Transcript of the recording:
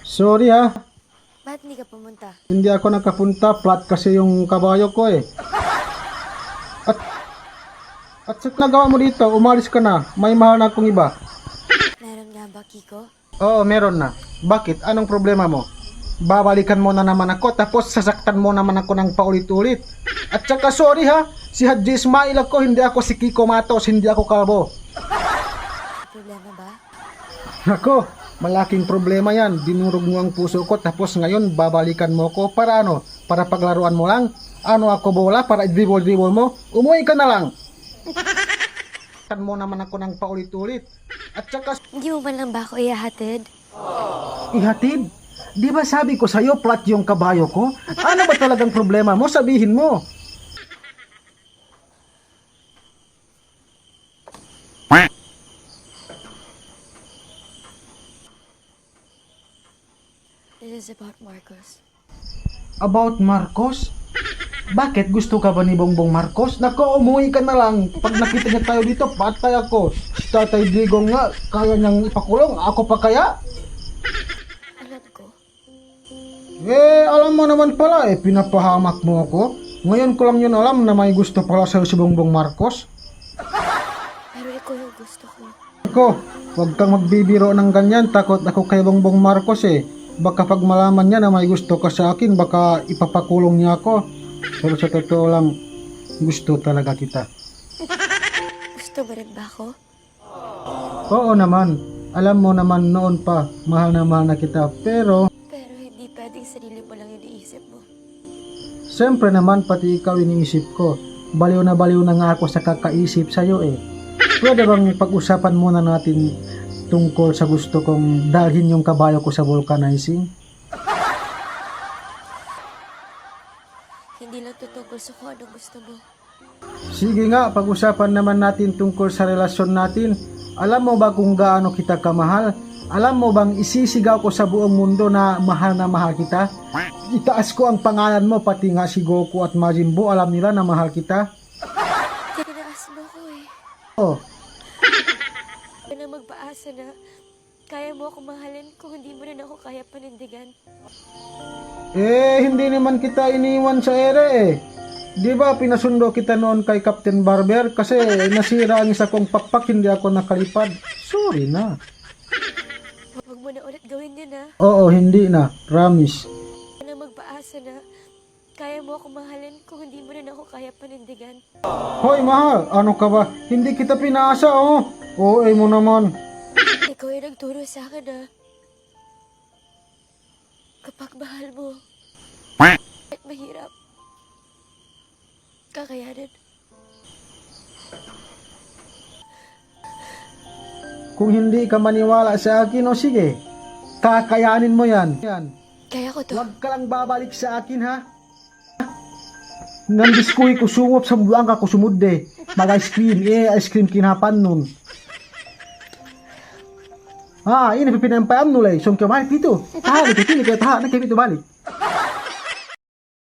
Sorry ha, Ba't hindi ka pumunta? hindi ako nakapunta, flat kasi yung kabayo ko eh. At, at sa nagawa mo dito, umalis ka na, may mahal na akong iba. Meron nga ba, Kiko? Oo, meron na. Bakit? Anong problema mo? Babalikan mo na naman ako, tapos sasaktan mo naman ako ng paulit-ulit. At saka sorry ha, si Haji Ismail ako, hindi ako si Kiko Matos, hindi ako kalbo. May problema ba? Nako, malaking problema yan. Dinurog mo ang puso ko, tapos ngayon babalikan mo ko para ano? Para paglaruan mo lang? Ano ako bola? Para i-dribble mo? Umuwi ka na lang. Sasaktan mo naman ako ng paulit-ulit. At saka Hindi mo ba lang ba ako ihahatid? ihatid. Di ba sabi ko sa'yo, flat yung kabayo ko? Ano ba talagang problema mo? Sabihin mo. This is about Marcos. About Marcos? Bakit? Gusto ka ba ni Bongbong Marcos? Nako, umuwi ka na lang. Pag nakita niya tayo dito, patay ako. Si Tatay Digong nga, kaya niyang ipakulong. Ako pa kaya? Alam ko. Alam mo naman pala, pinapahamak mo ako. Ngayon ko lang yun alam na may gusto pala sa'yo si Bongbong Marcos. Pero ikaw yung gusto ko. Ako, huwag kang magbibiro ng ganyan. Takot ako kay Bongbong Marcos eh. Baka pag malaman niya na may gusto ka sa akin, baka ipapakulong niya ako. Pero sa totoo lang, gusto talaga kita. Gusto mo rin ba ako? Oo naman. Alam mo naman noon pa, mahal na kita. Pero, Pero hindi pwedeng sarili mo lang yung iniisip mo. siyempre naman, pati ikaw iniisip ko. Baliw na nga ako sa kakaisip sa'yo eh. Pwede bang pag-usapan muna natin tungkol sa gusto kong dalhin yung kabayo ko sa vulcanizing? Hindi lang tutungkol sa kung anong gusto mo. Sige nga, pag-usapan naman natin tungkol sa relasyon natin. Alam mo ba kung gaano kita kamahal? Alam mo bang isisigaw ko sa buong mundo na mahal kita? Itaas ko ang pangalan mo, pati nga si Goku at Majin Buu, alam nila na mahal kita. Tinaas mo ko eh. Oh, Ka na magpaasa na kaya mo ako mahalin kung hindi mo rin ako kaya panindigan. hindi naman kita iniwan sa ere eh. Di ba pinasundo kita noon kay Captain Barber kasi nasira ang isa kong pakpak, hindi ako nakalipad. Sorry na. Huwag mo na ulit gawin yun ha. Oo, hindi na. Promise. Ka na magpaasa na kaya mo ako mahalin kung hindi mo rin ako kaya panindigan. Hoy, mahal. Ano ka ba? Hindi kita pinaasa oh. Oo, mo naman. Ikaw yung nagturo sa akin ha. Kapag mahal mo, at mahirap, kakayanin. Kung hindi ka maniwala sa akin, o sige. Kakayanin mo yan. Kaya ko to. Huwag ka lang babalik sa akin, ha? Nandiskuy ko sungop sa buwang ka ko sumudde. Mag-ice cream kinapan nun. Ini pipinampayam nulay. Song kyo balik dito. Taha, nagkipili kayo taha. Nagkipito balik.